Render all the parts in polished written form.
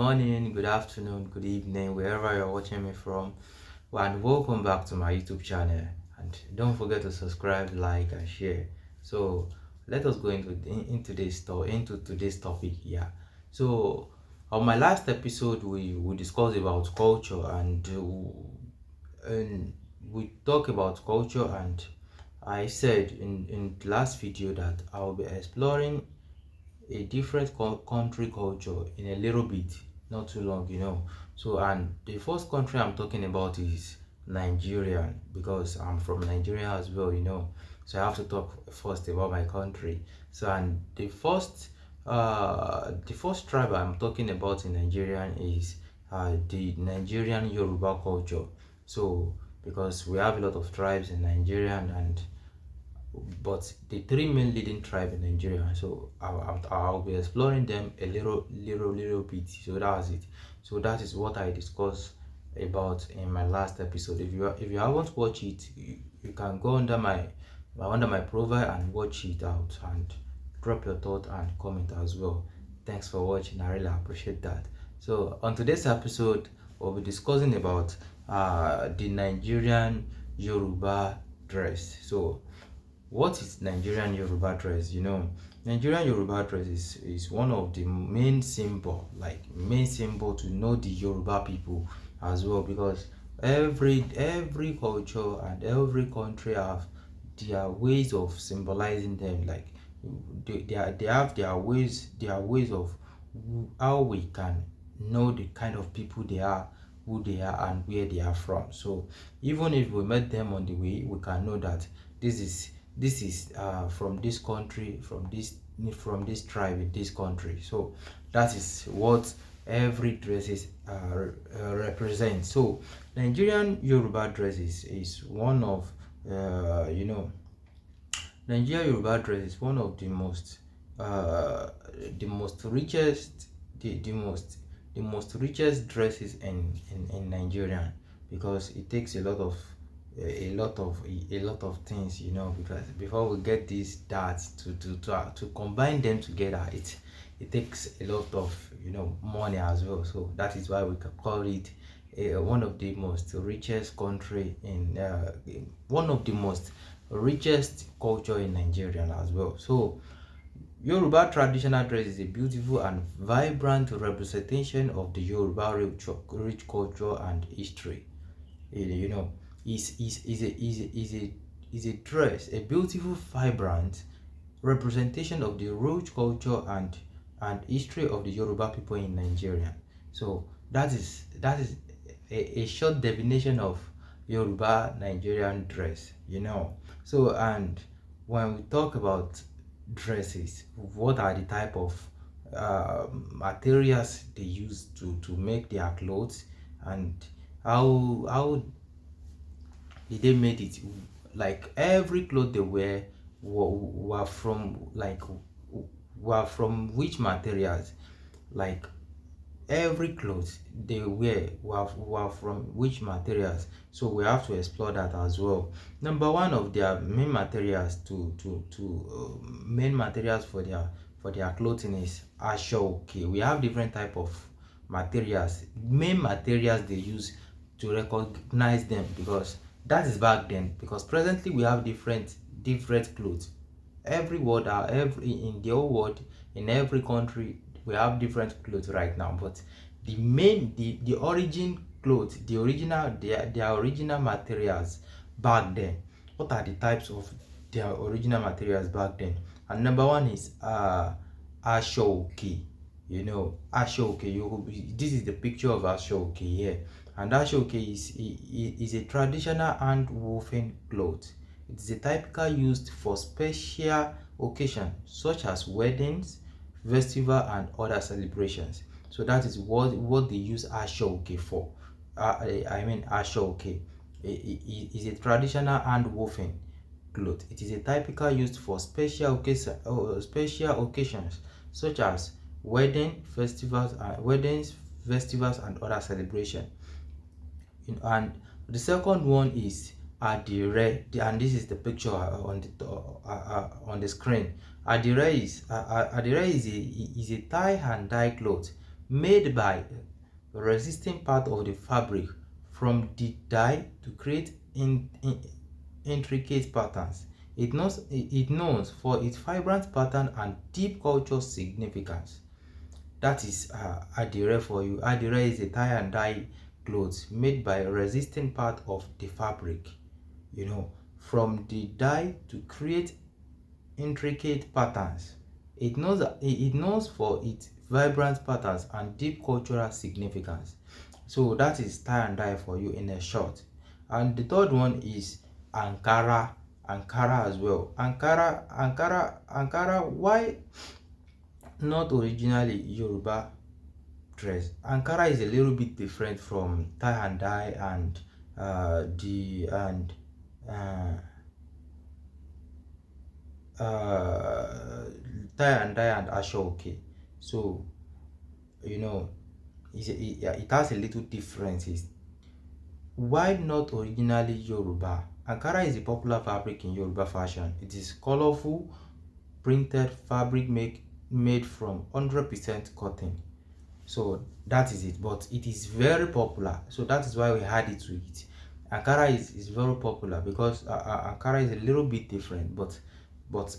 morning, good afternoon, good evening, wherever you're watching me from. And welcome back to my YouTube channel. And don't forget to subscribe, like, and share. So let us go into today's topic here. So on my last episode, we discussed about culture and we talk about culture, and I said in the last video that I'll be exploring a different country culture in a little bit, not too long. So, and the first country I'm talking about is Nigerian, because I'm from Nigeria as well. So I have to talk first about my country. So, and the first tribe I'm talking about in Nigerian is the Nigerian Yoruba culture. So because we have a lot of tribes in Nigeria, and but the three main leading tribe in Nigeria. So I'll be exploring them a little bit. So that's it. So that is what I discussed about in my last episode. If you haven't watched it, you can go under my profile and watch it out, and drop your thought and comment as well. Thanks for watching. I really appreciate that. So on today's episode, we'll be discussing about the Nigerian Yoruba dress. So what is Nigerian Yoruba dress? Nigerian Yoruba dress is one of the main symbol to know the Yoruba people as well, because every culture and every country have their ways of symbolizing them. Like they have their ways of how we can know the kind of people they are, who they are, and where they are from. So even if we met them on the way, we can know that this is from this country, from this tribe in this country. So that is what every dresses represent. So Nigerian Yoruba dresses is one of you know Nigerian Yoruba dress is one of uh, the most richest the most richest dresses in Nigeria, because it takes a lot of things, because before we get this that to combine them together, it takes a lot of money as well. So that is why we can call it one of the most richest country one of the most richest culture in Nigeria as well. So Yoruba traditional dress is a beautiful and vibrant representation of the Yoruba rich culture and history. You know, is a dress, a beautiful, vibrant representation of the rich culture and history of the Yoruba people in Nigeria. So that is a short definition of Yoruba Nigerian dress. So, and when we talk about dresses, what are the type of materials they use to make their clothes, and how did they made it? Like every cloth they wear were from which materials? Like every clothes they wear were from which materials? So we have to explore that as well. Number one of their main materials main materials for their clothing is Aso-Oke. We have different type of materials, main materials they use to recognize them, because that is back then. Because presently we have different clothes. Every world, every in the whole world, in every country, we have different clothes right now. But the origin clothes, their original materials back then, what are the types of their original materials back then? And number one is Aso-Oke. Aso-Oke. This is the picture of Aso-Oke here. And Aso-Oke is a traditional hand woven cloth. It is a typical used for special occasions such as weddings, festival, and other celebrations. So that is what they use Aso-Oke for. I mean Aso-Oke is a traditional hand woven cloth. It is a typical used for special occasions such as weddings, festivals, and other celebrations. And the second one is Adire, and this is the picture on the screen. Adire is a tie and dye cloth made by resisting part of the fabric from the dye to create intricate patterns. It known for its vibrant pattern and deep cultural significance. That is adire for you. Adire is a tie and dye clothes made by resisting part of the fabric, from the dye to create intricate patterns. It knows for its vibrant patterns and deep cultural significance. So that is tie and dye for you in a short. And the third one is Ankara. Ankara as well. Ankara. Why not originally Yoruba dress? Ankara is a little bit different from tie and dye and the and tie and dye and Aso-Oke. So it has a little differences. Why not originally Yoruba? Ankara is a popular fabric in Yoruba fashion. It is colorful, printed fabric made from 100% cotton. So that is it, but it is very popular. So that is why we add it to it. Ankara is very popular because Ankara is a little bit different, but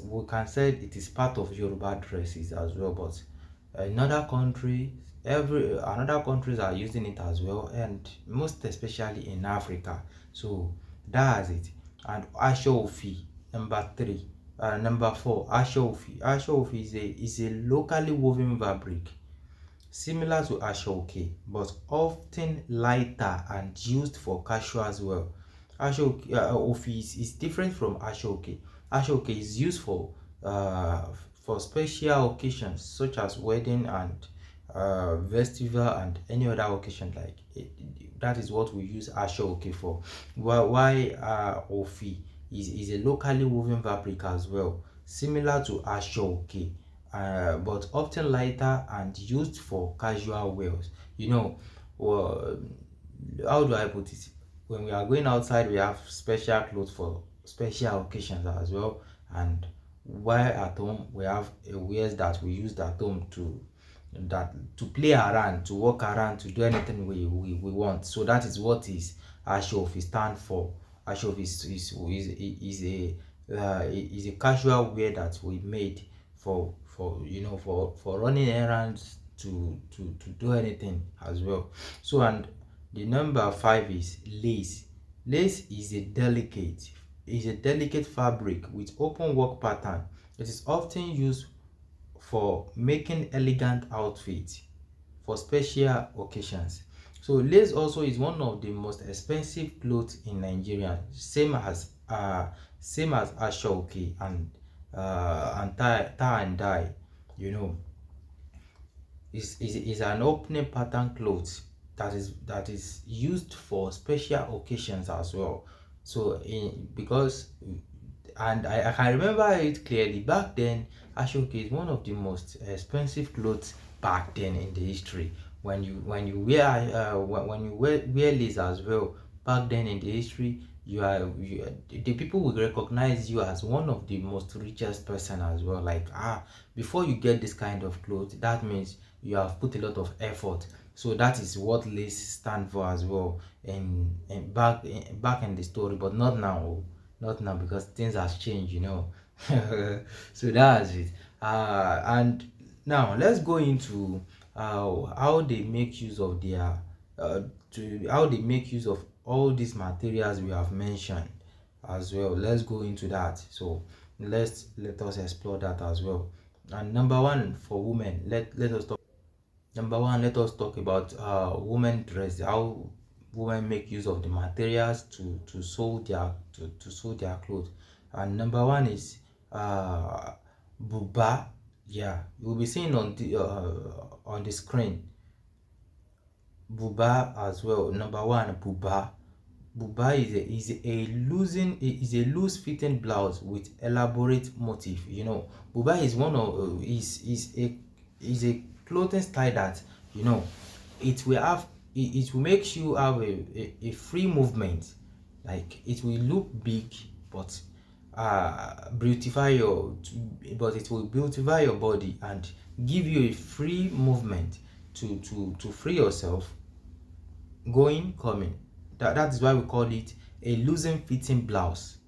we can say it is part of Yoruba dresses as well. But another country, another countries are using it as well, and most especially in Africa. So that's it. And Aso-Oke, number four, Aso-Oke. Aso-Oke is a locally woven fabric similar to Aso-Oke, but often lighter and used for casual as well. Aso-Oke is different from Aso-Oke. Aso-Oke is used for special occasions such as wedding and festival and any other occasion like it. That is what we use Aso-Oke for. Why Ofi is a locally woven fabric as well, similar to Aso-Oke, but often lighter and used for casual wears. Well, how do I put it? When we are going outside, we have special clothes for special occasions as well, and while at home, we have a wears that we use at home to play around, to walk around, to do anything we want. So that is what is Aso-Oke stand for. Aso-Oke is a casual wear that we made for running errands, to do anything as well. So, and the number five is lace. Lace is a delicate fabric with open work pattern. It is often used for making elegant outfits for special occasions. So lace also is one of the most expensive clothes in Nigeria, same as Aso-Oke and tie and dye. You know, is an opening pattern clothes that is used for special occasions as well. So because and I can remember it clearly back then. Aso-Oke is one of the most expensive clothes back then in the history. When you wear lace as well back then in the history, the people will recognize you as one of the most richest person as well. Like, before you get this kind of clothes, that means you have put a lot of effort. So that is what lace stand for as well, back in the story, but not now. Not now, because things has changed. So that's it. And now let's go into how they make use of how they make use of all these materials we have mentioned as well. Let's go into that. So let us explore that as well. And number one, for women, let us talk. Number one, let us talk about women dress, how women make use of the materials to sew their clothes. And number one is Buba. Yeah, you'll be seeing on the screen Buba as well. Number one, Buba. Buba is a loose fitting blouse with elaborate motif. Buba is one of is a clothing style that it will have it will make you have a free movement. Like, it will look big, but beautify your but it will beautify your body and give you a free movement. to free yourself, going, coming. That is why we call it a loosen fitting blouse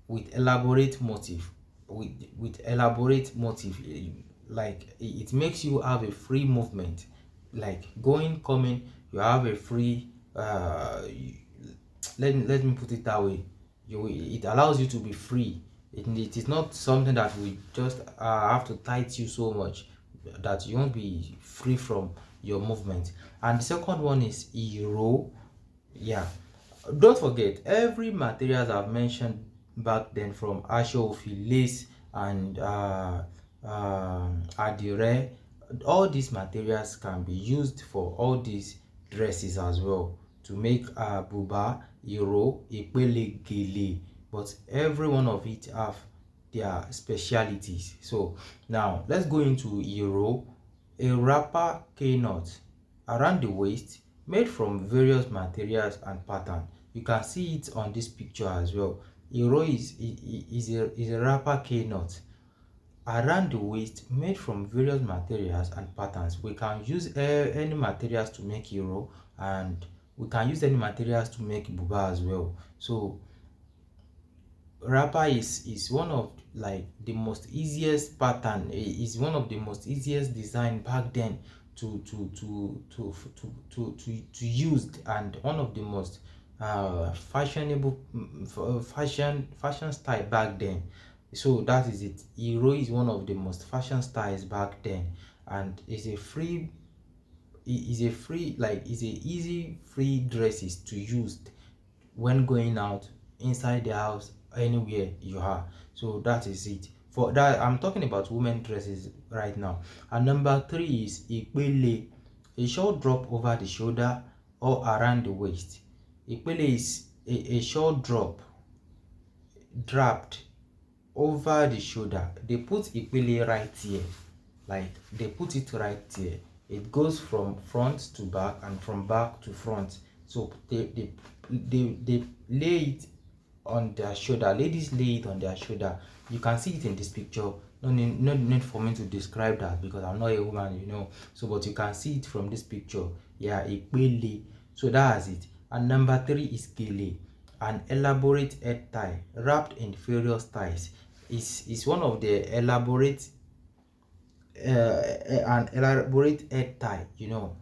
with elaborate motif. With elaborate motif, like it makes you have a free movement, like going, coming. You have a free let me put it that way. It allows you to be free. It is not something that we just have to tight you so much that you won't be free from your movement. And the second one is hero. Yeah, don't forget every materials I've mentioned back then, from Aso-Oke, lace, and adire. All these materials can be used for all these dresses as well, to make Buba, Hero, Ipele, Gele. But every one of it have their specialities. So now let's go into Hero. A wrapper K-knot around the waist, made from various materials and pattern. You can see it on this picture as well. Hero is a wrapper K-knot around the waist, made from various materials and patterns. We can use any materials to make hero, and we can use any materials to make buba as well. So wrapper is one of like the most easiest pattern, is one of the most easiest design back then to use, and one of the most fashionable fashion style back then. So that is it. Hero is one of the most fashion styles back then, and is a easy free dresses to use when going out, inside the house, anywhere you are. So that is it. For that, I'm talking about women dresses right now. And number 3 is Ipele, a short drop over the shoulder or around the waist. Ipele is a short draped over the shoulder. They put Ipele right here, like they put it right here. It goes from front to back and from back to front. So they lay it on their shoulder. Ladies lay it on their shoulder. You can see it in this picture. No need for me to describe that because I'm not a woman, you know. So but you can see it from this picture. Yeah, Ipele. So that's it. And number 3 is Gele, an elaborate head tie wrapped in various ties. Is one of the elaborate an elaborate head tie, you know.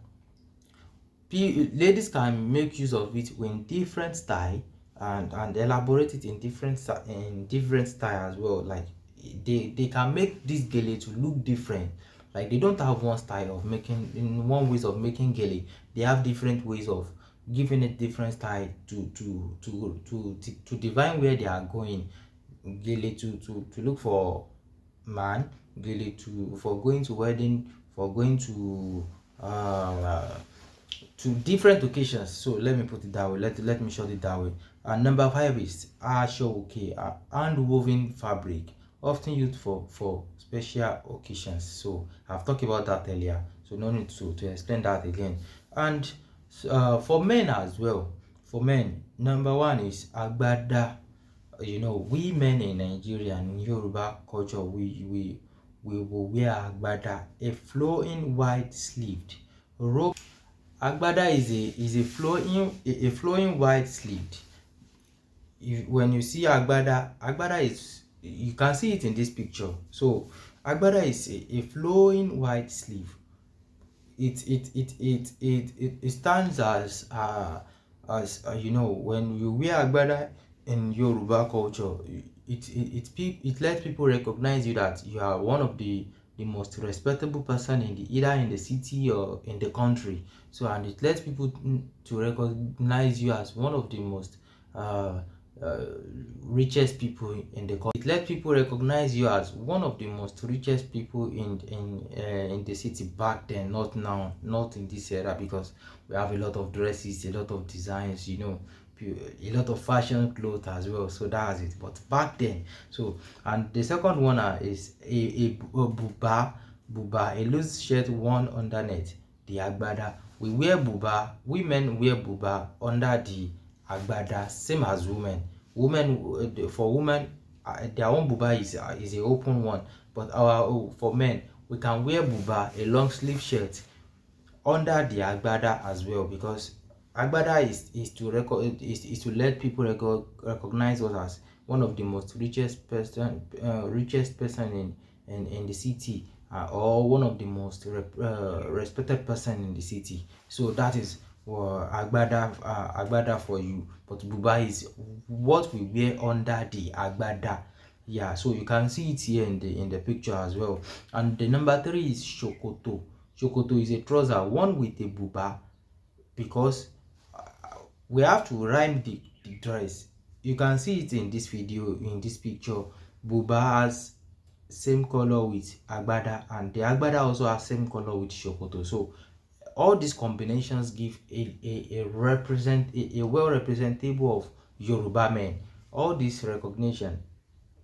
Ladies can make use of it in different style, and elaborate it in different style as well. Like they can make this gele to look different. Like they don't have one style of making, in one ways of making gele. They have different ways of giving it different style to divine where they are going. Gele to look for man, gele for going to wedding, for going to different occasions. So let me put it that way. Let me short it that way. And number 5 is Aso-Oke, hand-woven fabric, often used for special occasions. So I've talked about that earlier, so no need to explain that again. And for men as well, for men, number 1 is Agbada. You know, we men in Nigeria and Yoruba culture, we will wear Agbada, a flowing wide sleeved robe. Agbada is a flowing wide sleeved. When you see Agbada is, you can see it in this picture. So Agbada is a flowing wide sleeve. It stands as you know, when you wear Agbada in Yoruba culture, it lets people recognize you, that you are one of the most respectable person either in the city or in the country. So, and it lets people to recognize you as one of the most richest people in the country. It lets people recognize you as one of the most richest people in the city back then, not now, not in this era, because we have a lot of dresses, a lot of designs, you know, a lot of fashion clothes as well. So that's it. But back then, so, and the second one is a buba, a loose shirt worn underneath the agbada. We wear buba, women wear buba under the agbada, same as women. For women, their own buba is a open one, but for men, we can wear buba, a long sleeve shirt under the Agbada as well, because Agbada is to let people recognize us as one of the most richest person in the city, or one of the most respected person in the city. So that is Agbada for you. But Buba is what we wear under the Agbada. Yeah, so you can see it here in the picture as well. And the number three is Sokoto. Sokoto is a trouser worn with a buba, because we have to rhyme the dress. You can see it in this video, in this picture. Buba has same color with Agbada, and the Agbada also has same color with Sokoto. So all these combinations give a well representable of Yoruba men. All this recognition,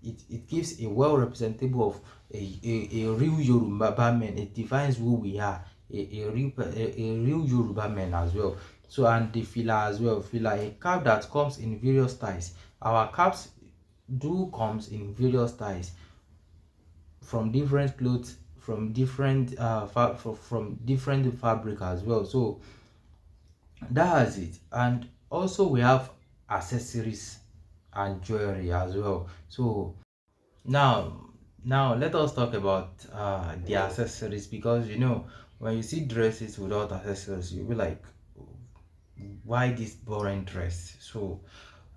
it gives a well representable of a real Yoruba man. It defines who we are, a real Yoruba man as well. So, and the Fila as well. Fila, a cap that comes in various styles. Our caps do comes in various styles, from different clothes, from different from different fabric as well. So that's it. And also we have accessories and jewelry as well. So now, let us talk about the accessories, because when you see dresses without accessories, you'll be like, why this boring dress? So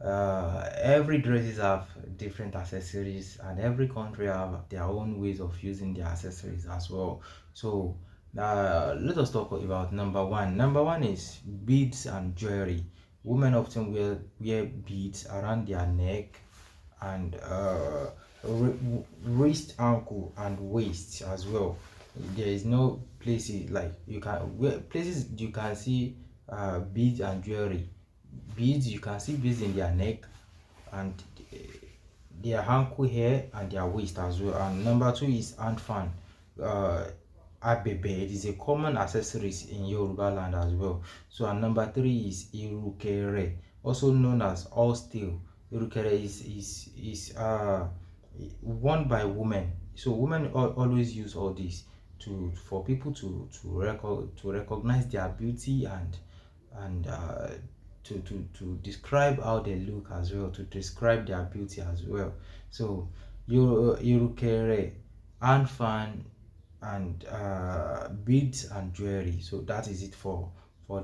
every dresses have different accessories, and every country have their own ways of using their accessories as well. So let us talk about number one. Number one is beads and jewelry. Women often wear beads around their neck and wrist, ankle, and waist as well. There is no places like you can where places you can see beads and jewelry. Beads, you can see beads in their neck and their ankle hair and their waist as well. And number two is hand fan. uh Abebe, it is a common accessories in Yoruba land as well. So, and number three is irukere, also known as all steel. Irukere is worn by women. So women always use all this for people to recognize their beauty, and to describe how they look as well, to describe their beauty as well. So irukere, hand fan, and beads and jewelry. So that is it for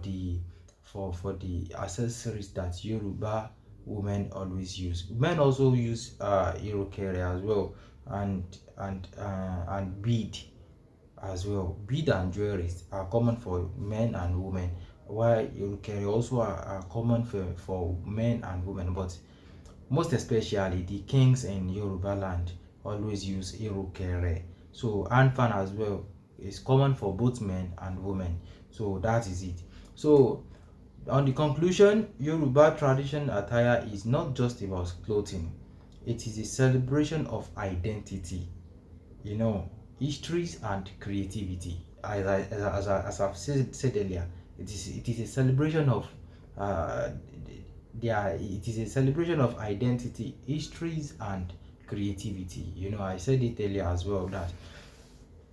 the for the accessories that Yoruba women always use. Men also use irokere as well, and bead as well. Bead and jewelries are common for men and women, while irokere also are common for men and women. But most especially the kings in Yoruba land always use irokere. So hand fan as well is common for both men and women. So that is it. So on the conclusion, Yoruba traditional attire is not just about clothing. It is a celebration of identity, histories and creativity. As I've said earlier, it is a celebration of uh, it is a celebration of identity, histories, and creativity. I said it earlier as well that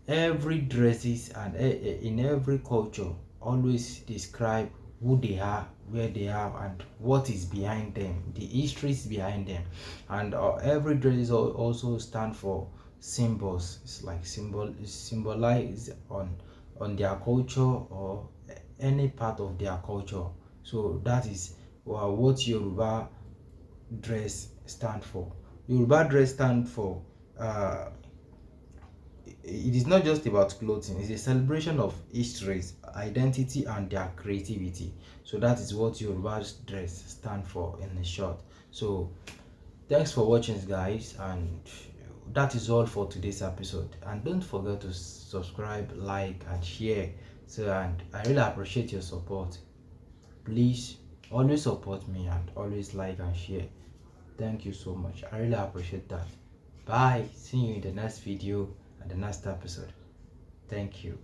every dresses and in every culture always describe who they are, where they are, and what is behind them, the histories behind them. And every dress also stand for symbols. It's like symbolize on their culture, or any part of their culture. So that is what Yoruba dress stand for. Yoruba dress stand for uh, it is not just about clothing. It's a celebration of histories, identity, and their creativity. So that is what Yoruba dress stand for in short. So thanks for watching, guys, and that is all for today's episode. And don't forget to subscribe, like, and share. So, and I really appreciate your support. Please always support me and always like and share. Thank you so much. I really appreciate that. Bye. See you in the next video and the next episode. Thank you.